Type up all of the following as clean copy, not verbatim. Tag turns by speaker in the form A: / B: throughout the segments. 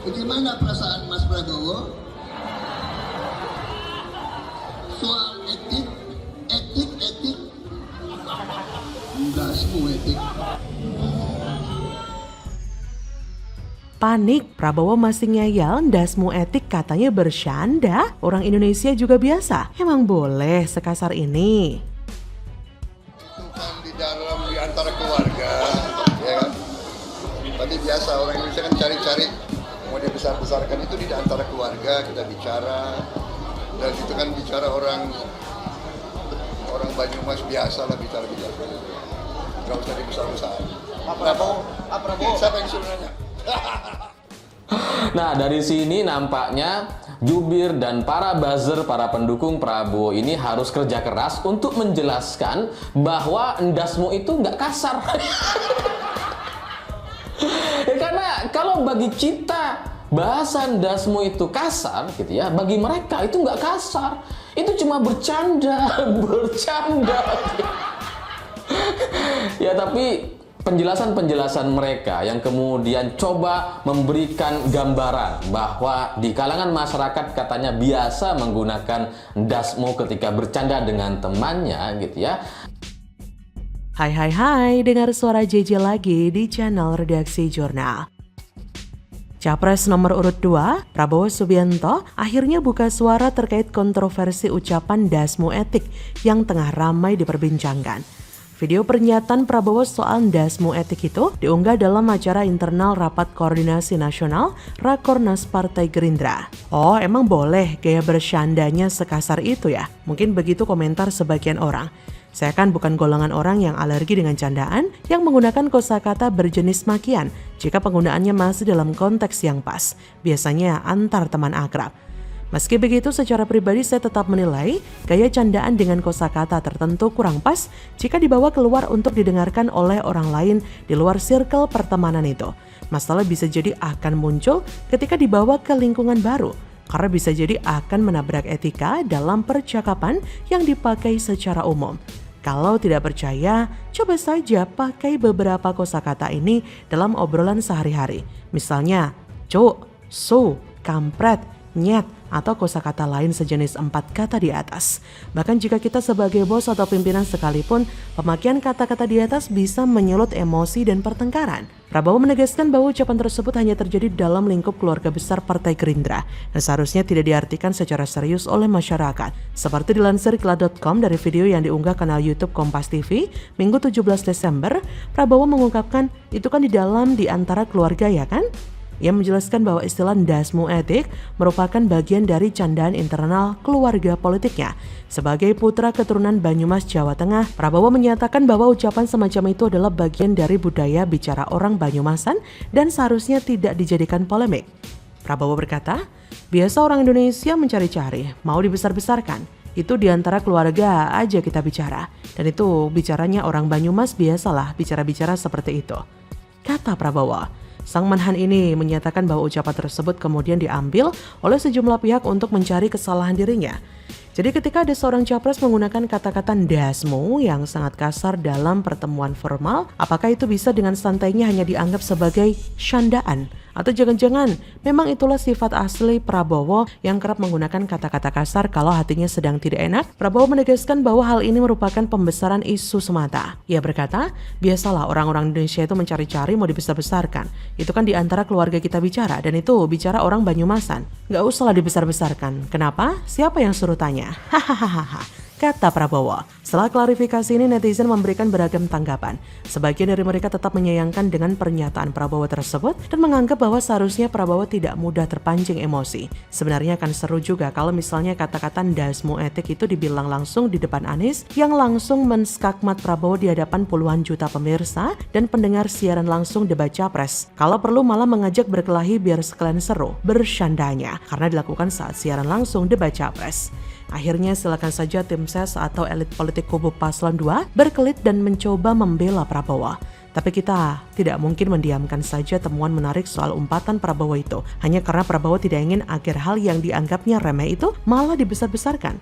A: Bagaimana perasaan Mas Prabowo? Soal etik, enggak semua etik.
B: Panik, Prabowo masih ngeyel, ndasmu etik katanya bercanda. Orang Indonesia juga biasa. Emang boleh sekasar ini?
A: Itu kan di antara keluarga, ya kan? Tapi biasa orang Indonesia kan cari-cari mau dibesar-besarkan itu di antara keluarga kita bicara, dan itu kan bicara orang Banyumas biasa lah bicara. Gak usah dibesar-besar. Pak Prabowo, siapa yang suruh nanya?
C: Nah, dari sini nampaknya jubir dan para buzzer, para pendukung Prabowo ini harus kerja keras untuk menjelaskan bahwa ndasmu itu nggak kasar. Ya, karena kalau bagi kita bahasa ndasmu itu kasar gitu ya, bagi mereka itu nggak kasar. Itu cuma bercanda. Ya, tapi penjelasan-penjelasan mereka yang kemudian coba memberikan gambaran bahwa di kalangan masyarakat katanya biasa menggunakan ndasmu ketika bercanda dengan temannya gitu ya.
B: Hai, dengar suara JJ lagi di channel Redaksi Jurnal. Capres nomor urut 2, Prabowo Subianto, akhirnya buka suara terkait kontroversi ucapan ndasmu etik yang tengah ramai diperbincangkan. Video pernyataan Prabowo soal ndasmu etik itu diunggah dalam acara internal Rapat Koordinasi Nasional Rakornas Partai Gerindra. Oh, emang boleh gaya bercandanya sekasar itu ya? Mungkin begitu komentar sebagian orang. Saya kan bukan golongan orang yang alergi dengan candaan yang menggunakan kosakata berjenis makian jika penggunaannya masih dalam konteks yang pas, biasanya antar teman akrab. Meski begitu, secara pribadi saya tetap menilai gaya candaan dengan kosakata tertentu kurang pas jika dibawa keluar untuk didengarkan oleh orang lain di luar circle pertemanan itu. Masalah bisa jadi akan muncul ketika dibawa ke lingkungan baru, karena bisa jadi akan menabrak etika dalam percakapan yang dipakai secara umum. Kalau tidak percaya, coba saja pakai beberapa kosakata ini dalam obrolan sehari-hari. Misalnya, cuk, su, kampret, nyet, atau kosakata lain sejenis 4 kata di atas. Bahkan jika kita sebagai bos atau pimpinan sekalipun, pemakaian kata-kata di atas bisa menyulut emosi dan pertengkaran. Prabowo menegaskan bahwa ucapan tersebut hanya terjadi dalam lingkup keluarga besar Partai Gerindra dan seharusnya tidak diartikan secara serius oleh masyarakat. Seperti dilansir kila.com dari video yang diunggah kanal YouTube Kompas TV, Minggu 17 Desember, Prabowo mengungkapkan itu kan di antara keluarga ya kan? Ia menjelaskan bahwa istilah ndasmu etik merupakan bagian dari candaan internal keluarga politiknya. Sebagai putra keturunan Banyumas, Jawa Tengah, Prabowo menyatakan bahwa ucapan semacam itu adalah bagian dari budaya bicara orang Banyumasan dan seharusnya tidak dijadikan polemik. Prabowo berkata, biasa orang Indonesia mencari-cari, mau dibesar-besarkan. Itu di antara keluarga aja kita bicara. Dan itu bicaranya orang Banyumas biasalah bicara-bicara seperti itu, kata Prabowo. Sang Menhan ini menyatakan bahwa ucapan tersebut kemudian diambil oleh sejumlah pihak untuk mencari kesalahan dirinya. Jadi ketika ada seorang capres menggunakan kata-kata ndasmu yang sangat kasar dalam pertemuan formal, apakah itu bisa dengan santainya hanya dianggap sebagai candaan? Atau jangan-jangan memang itulah sifat asli Prabowo yang kerap menggunakan kata-kata kasar kalau hatinya sedang tidak enak? Prabowo menegaskan bahwa hal ini merupakan pembesaran isu semata. Ia berkata, biasalah orang-orang Indonesia itu mencari-cari mau dibesar-besarkan. Itu kan di antara keluarga kita bicara, dan itu bicara orang Banyumasan. Gak usahlah dibesar-besarkan. Kenapa? Siapa yang suruh tanya? Hahaha, kata Prabowo. Setelah klarifikasi ini, netizen memberikan beragam tanggapan. Sebagian dari mereka tetap menyayangkan dengan pernyataan Prabowo tersebut dan menganggap bahwa seharusnya Prabowo tidak mudah terpancing emosi. Sebenarnya akan seru juga kalau misalnya kata-kata ndasmu etik itu dibilang langsung di depan Anies yang langsung menskakmat Prabowo di hadapan puluhan juta pemirsa dan pendengar siaran langsung debat capres. Kalau perlu malah mengajak berkelahi biar sekalian seru bercandanya karena dilakukan saat siaran langsung debat capres. Akhirnya silakan saja tim ses atau elit politik kubu paslon 2 berkelit dan mencoba membela Prabowo. Tapi kita tidak mungkin mendiamkan saja temuan menarik soal umpatan Prabowo itu hanya karena Prabowo tidak ingin agar hal yang dianggapnya remeh itu malah dibesar-besarkan.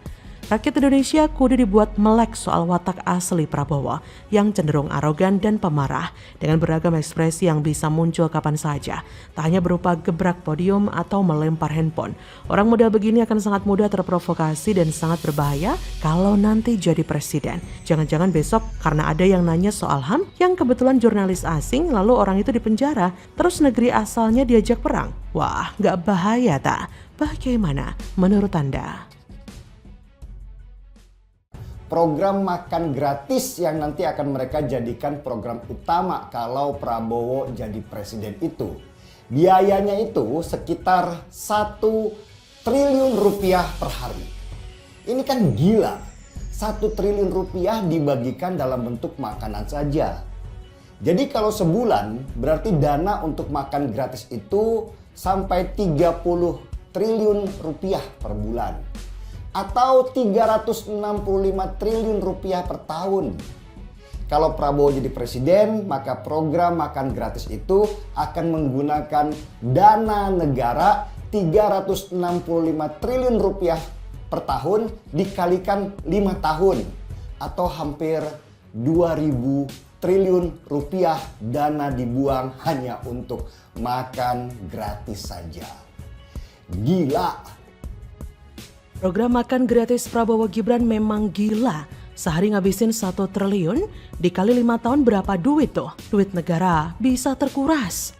B: Rakyat Indonesia kudu dibuat melek soal watak asli Prabowo yang cenderung arogan dan pemarah dengan beragam ekspresi yang bisa muncul kapan saja, tak hanya berupa gebrak podium atau melempar handphone. Orang muda begini akan sangat mudah terprovokasi dan sangat berbahaya kalau nanti jadi presiden. Jangan-jangan besok karena ada yang nanya soal HAM yang kebetulan jurnalis asing lalu orang itu dipenjara, terus negeri asalnya diajak perang. Wah, nggak bahaya tak? Bagaimana menurut Anda?
D: Program makan gratis yang nanti akan mereka jadikan program utama kalau Prabowo jadi presiden itu. Biayanya itu sekitar 1 triliun rupiah per hari. Ini kan gila. 1 triliun rupiah dibagikan dalam bentuk makanan saja. Jadi kalau sebulan berarti dana untuk makan gratis itu sampai 30 triliun rupiah per bulan. Atau 365 triliun rupiah per tahun. Kalau Prabowo jadi presiden, maka program makan gratis itu akan menggunakan dana negara 365 triliun rupiah per tahun dikalikan 5 tahun. Atau hampir 2000 triliun rupiah dana dibuang hanya untuk makan gratis saja. Gila.
B: Program makan gratis Prabowo Gibran memang gila. Sehari ngabisin 1 triliun, dikali 5 tahun berapa duit tuh? Duit negara bisa terkuras.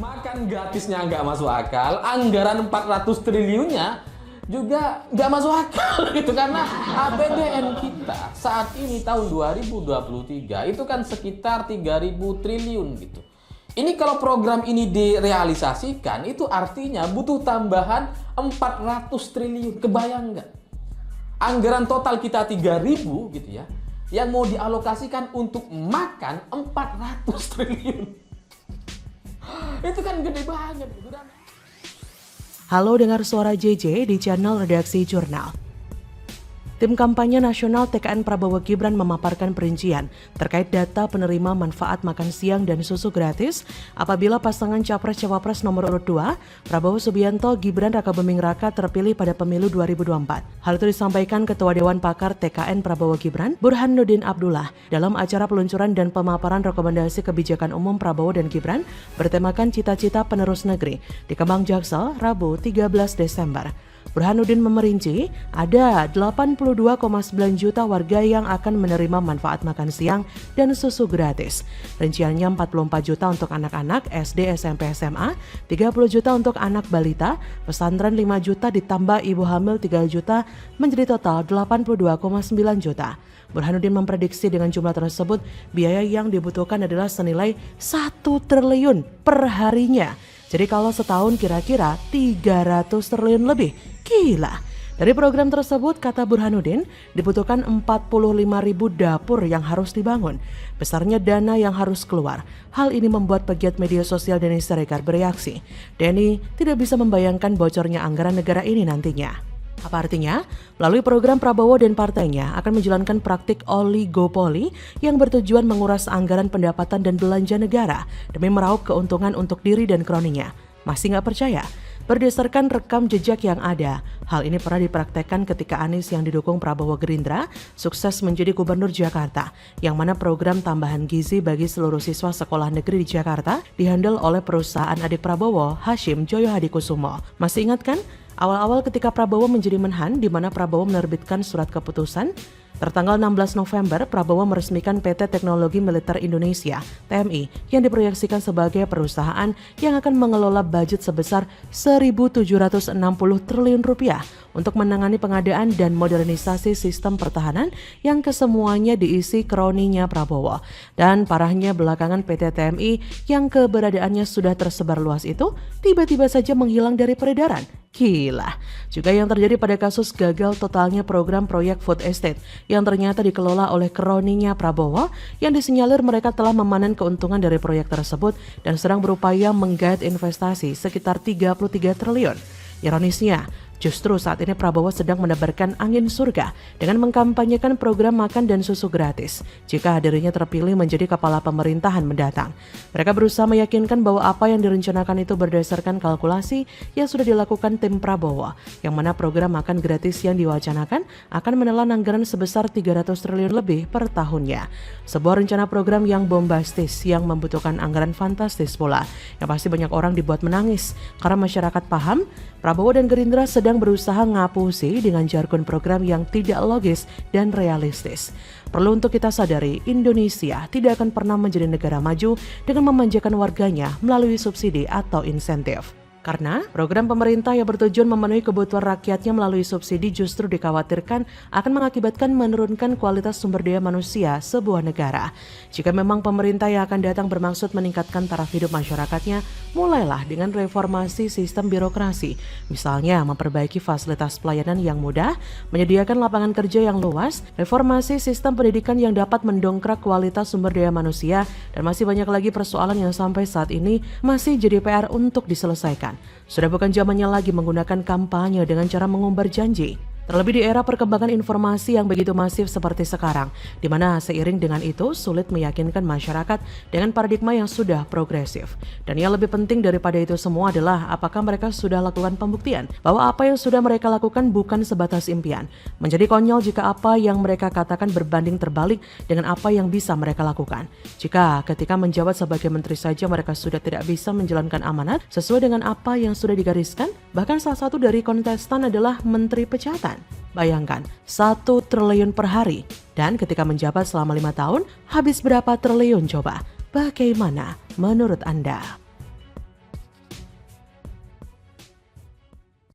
C: Makan gratisnya nggak masuk akal, anggaran 400 triliunnya juga nggak masuk akal gitu, karena APBN kita saat ini tahun 2023 itu kan sekitar 3.000 triliun gitu. Ini kalau program ini direalisasikan itu artinya butuh tambahan 400 triliun. Kebayang nggak? Anggaran total kita 3.000 gitu ya, yang mau dialokasikan untuk makan 400 triliun. Itu kan gede banget gitu.
B: Halo, dengar suara JJ di channel Redaksi Jurnal. Tim kampanye nasional TKN Prabowo Gibran memaparkan perincian terkait data penerima manfaat makan siang dan susu gratis apabila pasangan Capres-Cawapres nomor urut 2, Prabowo Subianto Gibran Rakabuming Raka terpilih pada pemilu 2024. Hal itu disampaikan Ketua Dewan Pakar TKN Prabowo Gibran, Burhanuddin Abdullah, dalam acara peluncuran dan pemaparan rekomendasi kebijakan umum Prabowo dan Gibran bertemakan cita-cita penerus negeri di Kemang Jaksel, Rabu 13 Desember. Burhanuddin memerinci ada 82,9 juta warga yang akan menerima manfaat makan siang dan susu gratis. Rinciannya 44 juta untuk anak-anak SD, SMP, SMA, 30 juta untuk anak balita, pesantren 5 juta ditambah ibu hamil 3 juta menjadi total 82,9 juta. Burhanuddin memprediksi dengan jumlah tersebut biaya yang dibutuhkan adalah senilai 1 triliun per harinya. Jadi kalau setahun kira-kira 300 triliun lebih. Gila. Dari program tersebut, kata Burhanuddin, dibutuhkan 45.000 dapur yang harus dibangun. Besarnya dana yang harus keluar. Hal ini membuat pegiat media sosial Denny Siregar bereaksi. Denny tidak bisa membayangkan bocornya anggaran negara ini nantinya. Apa artinya? Melalui program Prabowo dan partainya akan menjalankan praktik oligopoli yang bertujuan menguras anggaran pendapatan dan belanja negara demi meraup keuntungan untuk diri dan kroninya. Masih nggak percaya? Berdasarkan rekam jejak yang ada, hal ini pernah dipraktekkan ketika Anies yang didukung Prabowo Gerindra sukses menjadi gubernur Jakarta, yang mana program tambahan gizi bagi seluruh siswa sekolah negeri di Jakarta dihandle oleh perusahaan adik Prabowo, Hashim Joyo Hadikusumo. Masih ingat kan? Awal-awal ketika Prabowo menjadi Menhan, di mana Prabowo menerbitkan surat keputusan, tertanggal 16 November, Prabowo meresmikan PT Teknologi Militer Indonesia, TMI, yang diproyeksikan sebagai perusahaan yang akan mengelola budget sebesar 1.760 triliun rupiah untuk menangani pengadaan dan modernisasi sistem pertahanan yang kesemuanya diisi kroninya Prabowo. Dan parahnya belakangan PT TMI yang keberadaannya sudah tersebar luas itu tiba-tiba saja menghilang dari peredaran. Gila. Juga yang terjadi pada kasus gagal totalnya program proyek food estate yang ternyata dikelola oleh kroninya Prabowo yang disinyalir mereka telah memanen keuntungan dari proyek tersebut dan sedang berupaya menggait investasi sekitar 33 triliun. Ironisnya, Justru saat ini Prabowo sedang menebarkan angin surga dengan mengkampanyekan program makan dan susu gratis jika dirinya terpilih menjadi kepala pemerintahan mendatang. Mereka berusaha meyakinkan bahwa apa yang direncanakan itu berdasarkan kalkulasi yang sudah dilakukan tim Prabowo, yang mana program makan gratis yang diwacanakan akan menelan anggaran sebesar 300 triliun lebih per tahunnya. Sebuah rencana program yang bombastis yang membutuhkan anggaran fantastis pula, yang pasti banyak orang dibuat menangis karena masyarakat paham Prabowo dan Gerindra sedang berusaha ngapusi dengan jargon program yang tidak logis dan realistis. Perlu untuk kita sadari, Indonesia tidak akan pernah menjadi negara maju dengan memanjakan warganya melalui subsidi atau insentif. Karena program pemerintah yang bertujuan memenuhi kebutuhan rakyatnya melalui subsidi justru dikhawatirkan akan mengakibatkan menurunkan kualitas sumber daya manusia sebuah negara. Jika memang pemerintah yang akan datang bermaksud meningkatkan taraf hidup masyarakatnya, mulailah dengan reformasi sistem birokrasi. Misalnya memperbaiki fasilitas pelayanan yang mudah, menyediakan lapangan kerja yang luas, reformasi sistem pendidikan yang dapat mendongkrak kualitas sumber daya manusia, dan masih banyak lagi persoalan yang sampai saat ini masih jadi PR untuk diselesaikan. Sudah bukan zamannya lagi menggunakan kampanye dengan cara mengumbar janji. Terlebih di era perkembangan informasi yang begitu masif seperti sekarang, di mana seiring dengan itu sulit meyakinkan masyarakat dengan paradigma yang sudah progresif. Dan yang lebih penting daripada itu semua adalah apakah mereka sudah lakukan pembuktian bahwa apa yang sudah mereka lakukan bukan sebatas impian. Menjadi konyol jika apa yang mereka katakan berbanding terbalik dengan apa yang bisa mereka lakukan. Jika ketika menjabat sebagai menteri saja mereka sudah tidak bisa menjalankan amanat sesuai dengan apa yang sudah digariskan, bahkan salah satu dari kontestan adalah menteri pecatan. Bayangkan, 1 triliun per hari. Dan ketika menjabat selama 5 tahun, habis berapa triliun coba? Bagaimana menurut Anda?